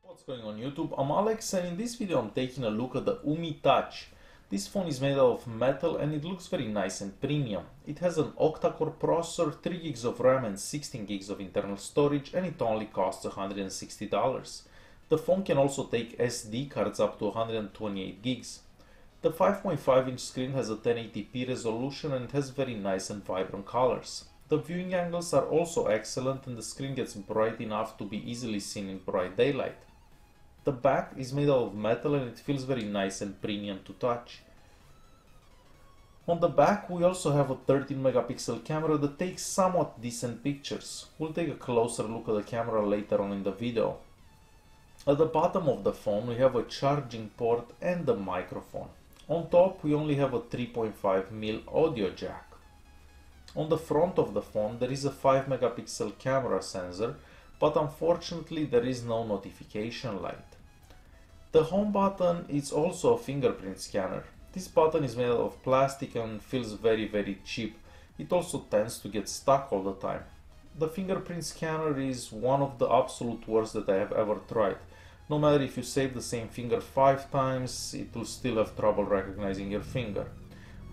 What's going on YouTube? I'm Alex, and in this video I'm taking a look at the UMI Touch. This phone is made out of metal and it looks very nice and premium. It has an octa-core processor, 3 gigs of RAM and 16 gigs of internal storage, and it only costs $160. The phone can also take SD cards up to 128 gigs. The 5.5-inch screen has a 1080p resolution and it has very nice and vibrant colors. The viewing angles are also excellent and the screen gets bright enough to be easily seen in bright daylight. The back is made out of metal and it feels very nice and premium to touch. On the back we also have a 13 megapixel camera that takes somewhat decent pictures. We'll take a closer look at the camera later on in the video. At the bottom of the phone we have a charging port and the microphone. On top we only have a 3.5mm audio jack. On the front of the phone there is a 5 megapixel camera sensor, but unfortunately there is no notification light. The home button is also a fingerprint scanner. This button is made out of plastic and feels very cheap. It also tends to get stuck all the time. The fingerprint scanner is one of the absolute worst that I have ever tried. No matter if you save the same finger 5 times, it will still have trouble recognizing your finger.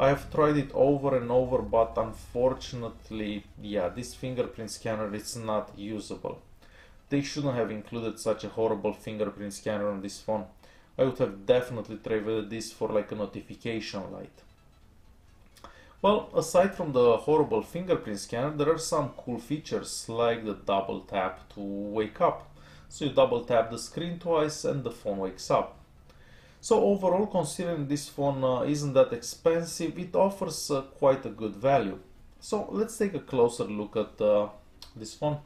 I have tried it over and over, but unfortunately, this fingerprint scanner is not usable. They shouldn't have included such a horrible fingerprint scanner on this phone. I would have definitely traded this for like a notification light. Well, aside from the horrible fingerprint scanner, there are some cool features like the double tap to wake up. So you double tap the screen twice and the phone wakes up. So overall, considering this phone isn't that expensive, it offers quite a good value. So let's take a closer look at this phone.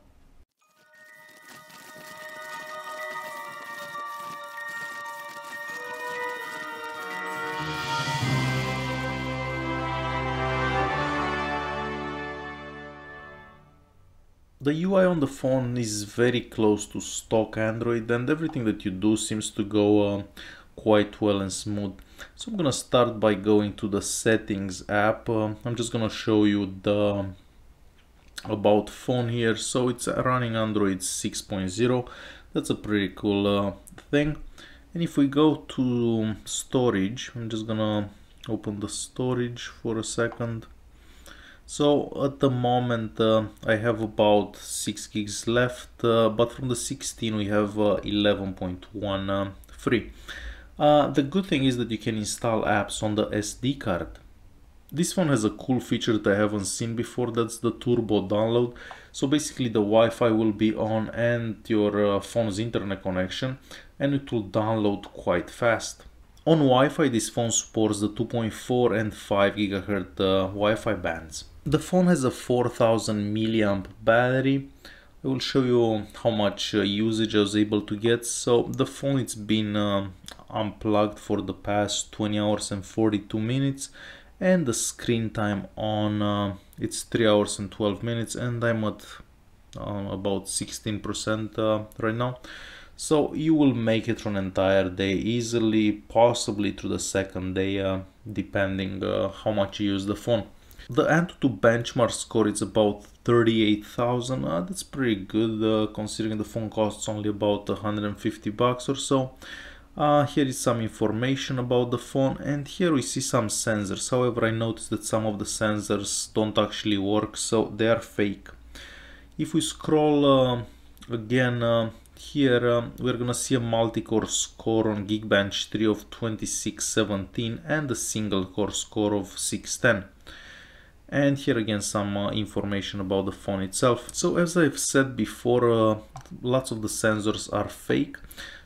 The UI on the phone is very close to stock Android and everything that you do seems to go quite well and smooth. So I'm gonna start by going to the settings app. I'm just gonna show you the about phone here. So it's running Android 6.0. That's a pretty cool thing. And if we go to storage, I'm just gonna open the storage for a second. So at the moment I have about 6 gigs left, but from the 16 we have 11.1 free. The good thing is that you can install apps on the SD card. This one has a cool feature that I haven't seen before, that's the turbo download. So basically the Wi-Fi will be on and your phone's internet connection, and it will download quite fast. On Wi-Fi this phone supports the 2.4 and 5 GHz Wi-Fi bands. The phone has a 4000 mAh battery. I will show you how much usage I was able to get. So the phone it's been unplugged for the past 20 hours and 42 minutes, and the screen time on it's 3 hours and 12 minutes, and I'm at about 16% right now. So you will make it for an entire day easily, possibly through the second day, depending how much you use the phone. The Antutu benchmark score is about 38,000. That's pretty good considering the phone costs only about $150 or so. Here is some information about the phone, and here we see some sensors. However, I noticed that some of the sensors don't actually work, so they are fake. If we scroll again, here we're gonna see a multi-core score on Geekbench 3 of 2617 and a single core score of 610. And here again some information about the phone itself. So as I've said before, lots of the sensors are fake.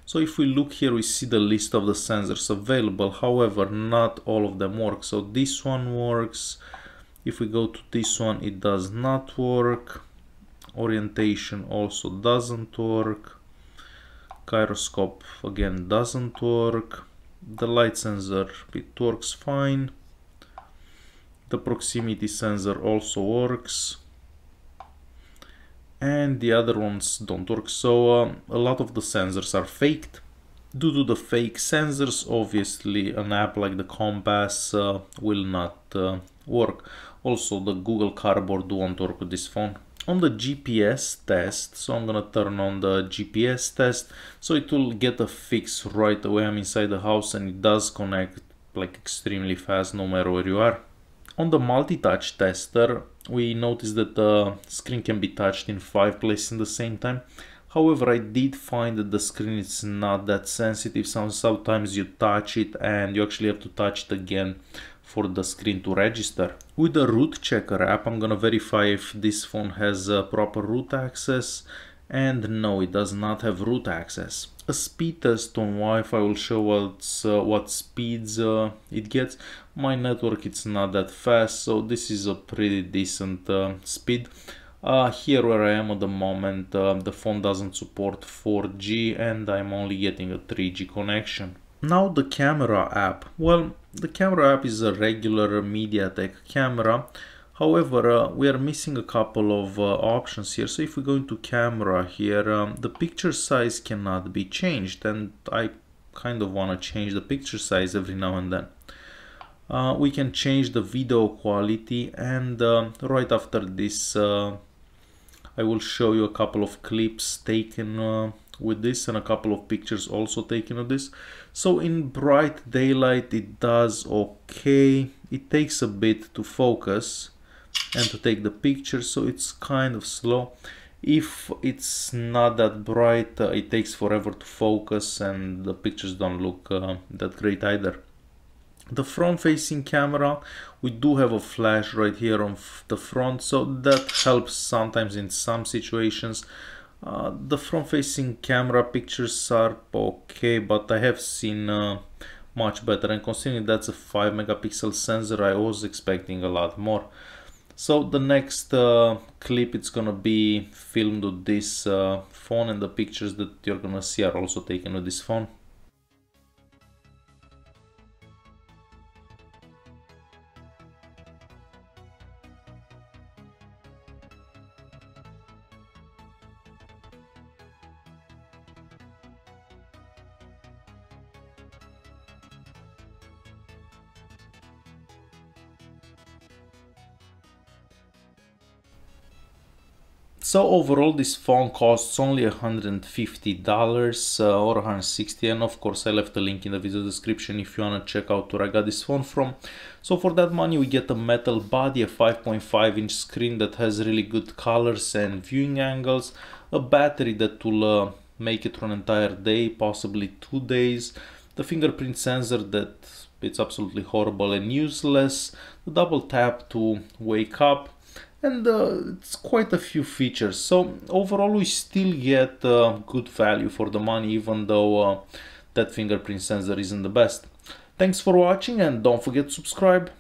So if we look here, we see the list of the sensors available. However, not all of them work. So this one works. If we go to this one, it does not work. Orientation also doesn't work. Gyroscope again doesn't work. The light sensor, it works fine. The proximity sensor also works, and the other ones don't work. So a lot of the sensors are faked. Due to the fake sensors, obviously an app like the Compass will not work. Also the Google Cardboard won't work with this phone. On the GPS test, so I'm gonna turn on the GPS test, so it will get a fix right away. I'm inside the house and it does connect like extremely fast no matter where you are. On the multi-touch tester, we noticed that the screen can be touched in 5 places at the same time. However, I did find that the screen is not that sensitive. Sometimes you touch it and you actually have to touch it again for the screen to register. With the root checker app, I'm gonna verify if this phone has proper root access, and no, it does not have root access. A speed test on Wi-Fi will show what speeds it gets. My network it's not that fast, so this is a pretty decent speed. Here where I am at the moment, the phone doesn't support 4G and I'm only getting a 3G connection. Now the camera app. Well, the camera app is a regular MediaTek camera. However, we are missing a couple of options here. So if we go into camera here, the picture size cannot be changed, and I kind of want to change the picture size every now and then. We can change the video quality, and right after this I will show you a couple of clips taken with this and a couple of pictures also taken with this. So in bright daylight it does okay. It takes a bit to focus and to take the picture, so it's kind of slow. If it's not that bright, it takes forever to focus and the pictures don't look that great either. The front facing camera, we do have a flash right here on the front, so that helps sometimes in some situations. The front facing camera pictures are okay, but I have seen much better, and considering that's a 5 megapixel sensor, I was expecting a lot more. So the next clip, it's gonna be filmed with this phone, and the pictures that you're gonna see are also taken with this phone. So overall this phone costs only $150 or $160, and of course I left a link in the video description if you wanna check out where I got this phone from. So for that money we get a metal body, a 5.5-inch screen that has really good colors and viewing angles, a battery that will make it for an entire day, possibly 2 days, the fingerprint sensor that it's absolutely horrible and useless, the double tap to wake up, and it's quite a few features. So overall we still get good value for the money, even though that fingerprint sensor isn't the best. Thanks for watching and don't forget to subscribe.